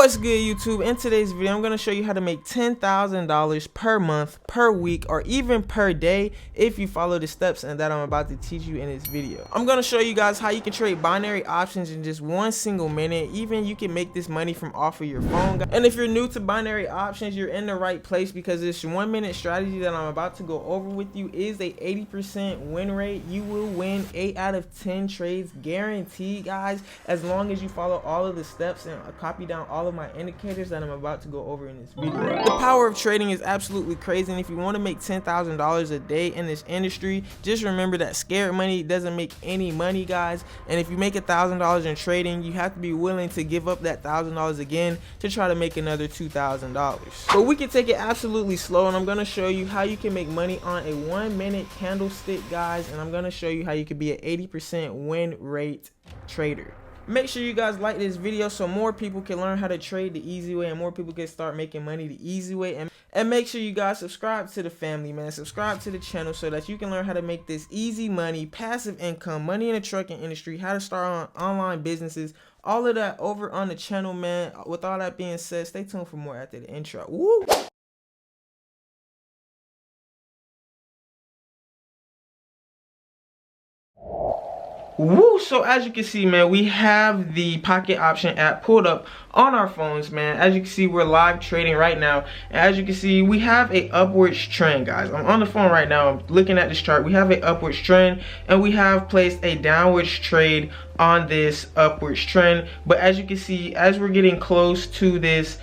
What's good, YouTube? In today's video, I'm going to show you how to make $10,000 per month, per week, or even per day if you follow the steps and that I'm about to teach you in this video. I'm going to show you guys how you can trade binary options in just 1 single minute. Even you can make this money from off of your phone. And if you're new to binary options, you're in the right place, because this 1 minute strategy that I'm about to go over with you is a 80% win rate. You will win 8 out of 10 trades guaranteed, guys, as long as you follow all of the steps and copy down all of my indicators that I'm about to go over in this video. The power of trading is absolutely crazy, and if you want to make $10,000 a day in this industry, just remember that scared money doesn't make any money, guys. And if you make $1,000 in trading, you have to be willing to give up that $1,000 again to try to make another $2,000. But we can take it absolutely slow, and I'm going to show you how you can make money on a 1 minute candlestick, guys, and I'm going to show you how you can be an 80% win rate trader. Make sure you guys like this video so more people can learn how to trade the easy way and more people can start making money the easy way. And make sure you guys subscribe to the family, man. Subscribe to the channel so that you can learn how to make this easy money, passive income, money in the trucking industry, how to start on online businesses, all of that over on the channel, man. With all that being said, stay tuned for more after the intro. Woo! Woo! So as you can see, man, we have the pocket option app pulled up on our phones, man. As you can see, we're live trading right now, and as you can see, we have a upwards trend, guys. I'm on the phone right now, I'm looking at this chart. We have a upwards trend, and we have placed a downwards trade on this upwards trend. But as you can see, as we're getting close to this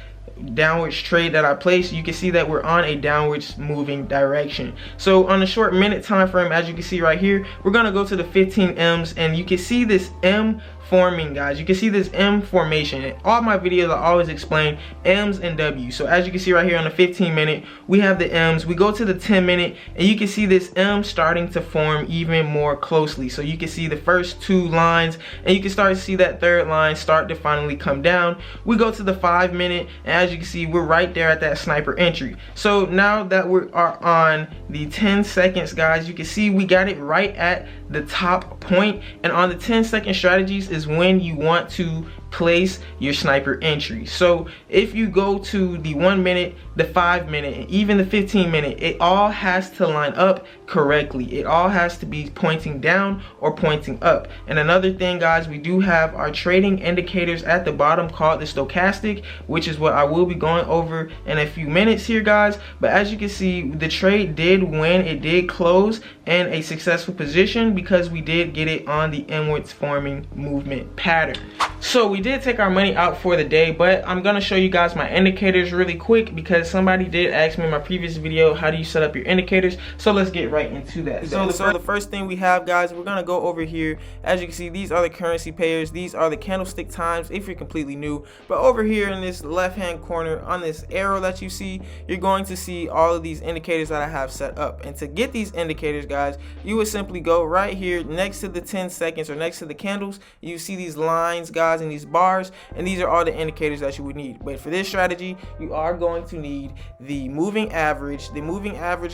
downwards trade that I placed, you can see that we're on a downwards moving direction. So on a short minute time frame, as you can see right here, we're gonna go to the 15 M's, and you can see this M forming, guys. You can see this M formation. In all my videos, I always explain M's and W's. So as you can see right here on the 15 minute, we have the M's. We go to the 10 minute, and you can see this M starting to form even more closely. So you can see the first 2 lines, and you can start to see that third line start to finally come down. We go to the 5 minute, and as you can see, we're right there at that sniper entry. So now that we are on the 10 seconds, guys, you can see we got it right at the top point. And on the 10-second strategies is when you want to place your sniper entry. So if you go to the 1 minute, the 5 minute, and even the 15 minute, it all has to line up correctly. It all has to be pointing down or pointing up. And another thing, guys, we do have our trading indicators at the bottom called the stochastic, which is what I will be going over in a few minutes here, guys. But as you can see, the trade did win. It did close in a successful position because we did get it on the inwards forming movement pattern. So we did take our money out for the day, but I'm gonna show you guys my indicators really quick because somebody did ask me in my previous video, how do you set up your indicators? So let's get right into that. So the first thing we have, guys, we're gonna go over here. As you can see, these are the currency pairs. These are the candlestick times if you're completely new. But over here in this left hand corner on this arrow that you see, you're going to see all of these indicators that I have set up. And to get these indicators, guys, you would simply go right here next to the 10 seconds or next to the candles. You see these lines, guys, and these bars, and these are all the indicators that you would need. But for this strategy, you are going to need the moving average,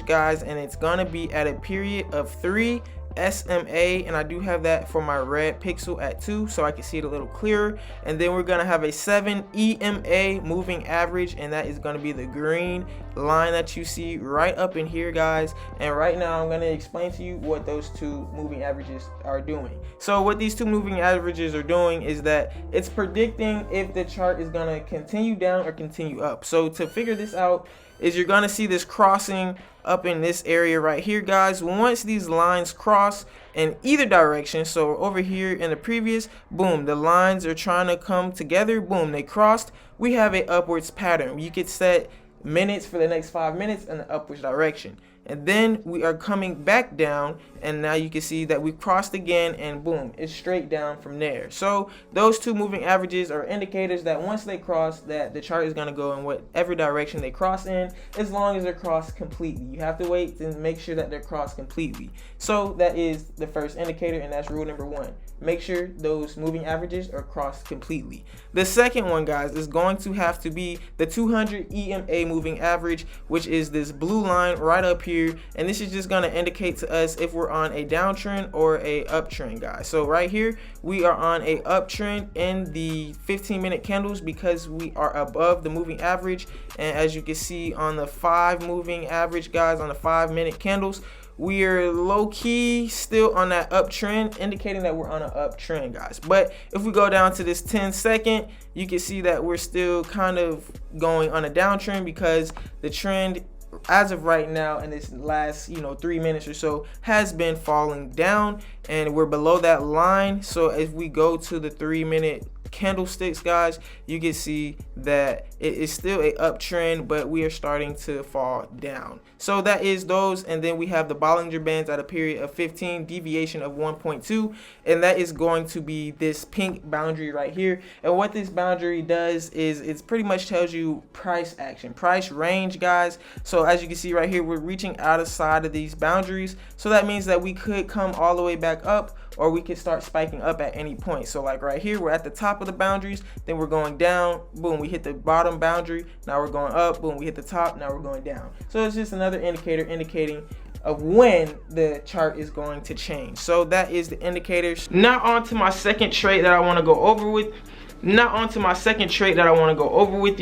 guys, and it's gonna be at a period of 3 SMA, and I do have that for my red pixel at 2 so I can see it a little clearer. And then we're gonna have a 7 EMA moving average, and that is gonna be the green line that you see right up in here, guys. And right now I'm gonna explain to you what those 2 moving averages are doing. So what these 2 moving averages are doing is that it's predicting if the chart is gonna continue down or continue up. So to figure this out is you're gonna see this crossing up in this area right here, guys. Once these lines cross in either direction, so over here in the previous, boom, the lines are trying to come together, boom, they crossed, we have a upwards pattern. You could set minutes for the next 5 minutes in the upwards direction. And then we are coming back down, and now you can see that we crossed again, and boom, it's straight down from there. So those 2 moving averages are indicators that once they cross, that the chart is going to go in whatever direction they cross in, as long as they're crossed completely. You have to wait to make sure that they're crossed completely. So that is the first indicator, and that's rule number 1. make sure those moving averages are crossed completely. The second one, guys, is going to have to be the 200 EMA moving average, which is this blue line right up here, and this is just going to indicate to us if we're on a downtrend or a uptrend, guys. So right here we are on a uptrend in the 15-minute candles because we are above the moving average, and as you can see on the 5 moving average, guys, on the 5-minute candles, we are low-key still on that uptrend, indicating that we're on an uptrend, guys. But if we go down to this 10-second, you can see that we're still kind of going on a downtrend because the trend as of right now in this last 3 minutes or so has been falling down, and we're below that line. So if we go to the 3-minute candlesticks, guys, you can see that it is still a uptrend, but we are starting to fall down. So that is those, and then we have the Bollinger Bands at a period of 15, deviation of 1.2, and that is going to be this pink boundary right here. And what this boundary does is it pretty much tells you price action, price range, guys. So as you can see right here, we're reaching outside of these boundaries, so that means that we could come all the way back up, or we could start spiking up at any point. So like right here, we're at the top of the boundaries, then we're going down, boom, we hit the bottom boundary, now we're going up, boom, we hit the top, now we're going down. So it's just another indicator indicating of when the chart is going to change. So that is the indicators. Now on to my second trade that I want to go over with. You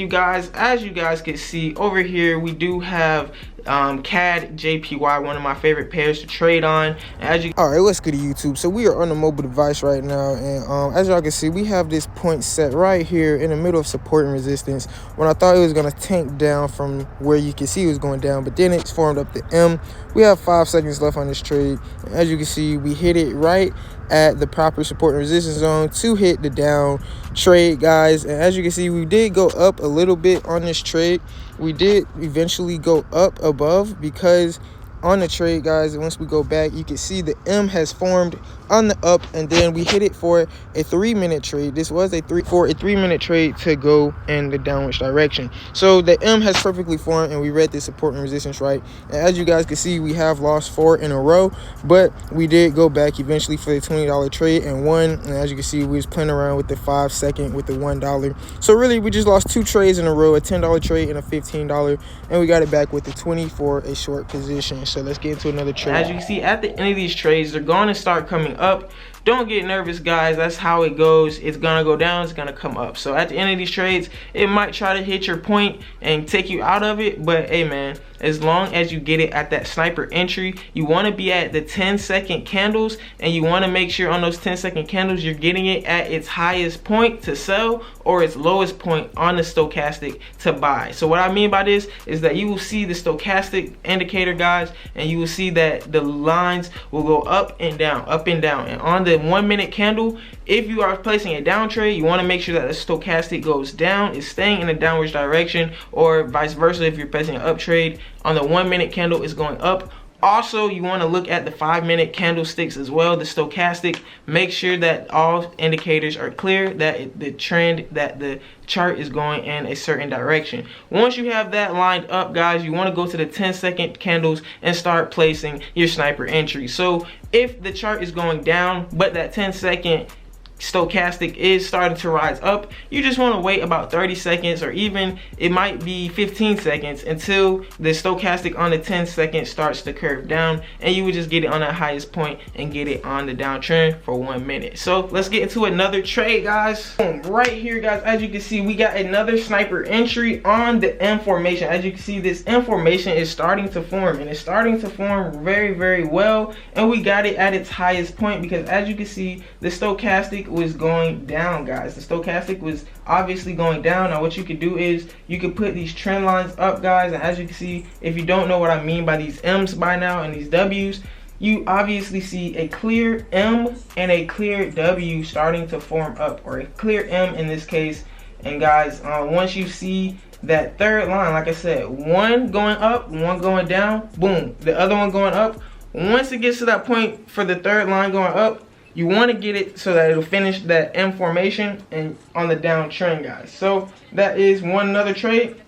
guys. As you guys can see over here, we do have CAD JPY, one of my favorite pairs to trade on. Alright, what's good to YouTube? So we are on a mobile device right now, and as y'all can see, we have this point set right here in the middle of support and resistance. When I thought it was going to tank down from where you can see it was going down, but then it's formed up the M. We have 5 seconds left on this trade. As you can see, we hit it right at the proper support and resistance zone to hit the down trade, guys. And as you can see, we did go up a little bit on this trade. We did eventually go up above because on the trade, guys, once we go back, you can see the M has formed on the up, and then we hit it for a 3-minute trade. This was a 3-minute trade to go in the downward direction. So the M has perfectly formed, and we read the support and resistance right. And as you guys can see, we have lost 4 in a row, but we did go back eventually for the $20 trade and won. And as you can see, we was playing around with the 5-second with the $1. So really, we just lost 2 trades in a row, a $10 trade and a $15, and we got it back with the 20 for a short position. So let's get into another trade. As you can see, at the end of these trades, they're going to start coming up. Don't get nervous, guys. That's how it goes. It's gonna go down, it's gonna come up. So at the end of these trades, it might try to hit your point and take you out of it, but hey man, as long as you get it at that sniper entry, you want to be at the 10-second candles, and you want to make sure on those 10-second candles you're getting it at its highest point to sell or its lowest point on the stochastic to buy. So what I mean by this is that you will see the stochastic indicator, guys, and you will see that the lines will go up and down, and on the 1-minute candle, if you are placing a down trade, you want to make sure that the stochastic goes down, is staying in the downwards direction, or vice versa. If you're placing an up trade, on the 1-minute candle is going up. Also, you want to look at the 5-minute candlesticks as well, the stochastic. Make sure that all indicators are clear, that the trend, that the chart is going in a certain direction. Once you have that lined up, guys, you want to go to the 10-second candles and start placing your sniper entry. So if the chart is going down, but that 10-second stochastic is starting to rise up, you just want to wait about 30 seconds, or even it might be 15 seconds until the stochastic on the 10-second starts to curve down, and you would just get it on that highest point and get it on the downtrend for 1 minute. So let's get into another trade, guys. Right here, guys, as you can see, we got another sniper entry on the M formation. As you can see, this M formation is starting to form, and it's starting to form very, very well, and we got it at its highest point because as you can see, the stochastic was going down, guys. The stochastic was obviously going down. Now what you could do is you could put these trend lines up, guys, and as you can see, if you don't know what I mean by these M's by now and these W's, you obviously see a clear M and a clear W starting to form up, or a clear M in this case. And guys, once you see that third line, like I said, one going up, one going down, boom, the other one going up. Once it gets to that point for the third line going up, you want to get it so that it'll finish that M formation and on the downtrend, guys. So that is one another trade.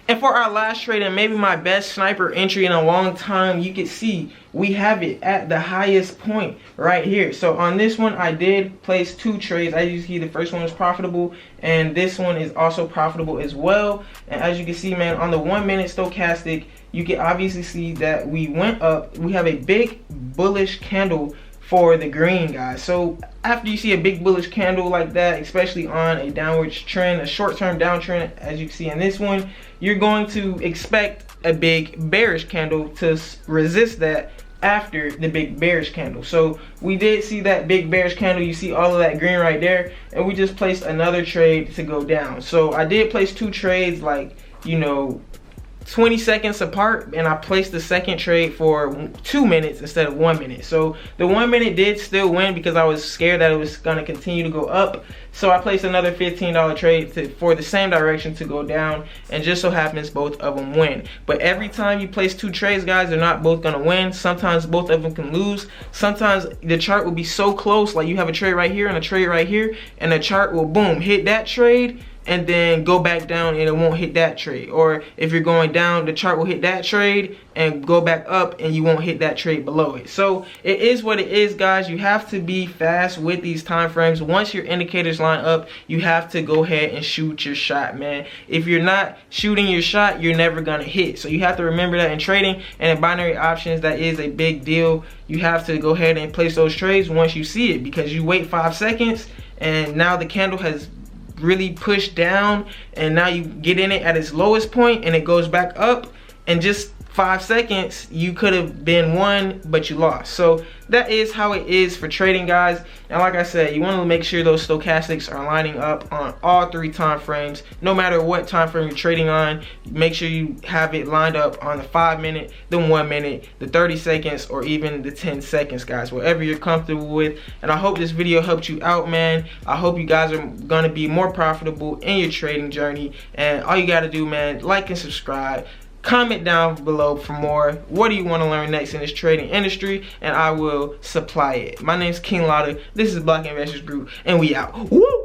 And for our last trade, and maybe my best sniper entry in a long time, you can see we have it at the highest point right here. So on this one, I did place 2 trades. As you see, the first one was profitable, and this one is also profitable as well. And as you can see, man, on the 1 minute stochastic, you can obviously see that we went up. We have a big bullish candle for the green, guys. So after you see a big bullish candle like that, especially on a downward trend, a short-term downtrend, as you can see in this one, you're going to expect a big bearish candle to resist that after the big bearish candle. So we did see that big bearish candle. You see all of that green right there, and we just placed another trade to go down. So I did place 2 trades, like, you know, 20 seconds apart, and I placed the second trade for 2 minutes instead of 1 minute. So the 1 minute did still win because I was scared that it was going to continue to go up. So I placed another $15 trade for the same direction to go down, and just so happens both of them win. But every time you place 2 trades, guys, they're not both going to win. Sometimes both of them can lose. Sometimes the chart will be so close, like you have a trade right here and a trade right here, and the chart will, boom, hit that trade and then go back down and it won't hit that trade. Or if you're going down, the chart will hit that trade and go back up and you won't hit that trade below it. So it is what it is, guys. You have to be fast with these time frames. Once your indicators line up, you have to go ahead and shoot your shot, man. If you're not shooting your shot, you're never gonna hit. So you have to remember that in trading and in binary options, that is a big deal. You have to go ahead and place those trades once you see it, because you wait 5 seconds and now the candle has really pushed down, and now you get in it at its lowest point and it goes back up, and just 5 seconds you could have been won, but you lost. So that is how it is for trading, guys. And like I said, you want to make sure those stochastics are lining up on all 3 time frames. No matter what time frame you're trading on, make sure you have it lined up on the 5 minute, the 1 minute, the 30 seconds, or even the 10 seconds, guys, whatever you're comfortable with. And I hope this video helped you out, man. I hope you guys are going to be more profitable in your trading journey. And all you got to do, man, like and subscribe. Comment down below for more. What do you want to learn next in this trading industry? And I will supply it. My name is King Latta. This is Black Investors Group, and we out. Woo!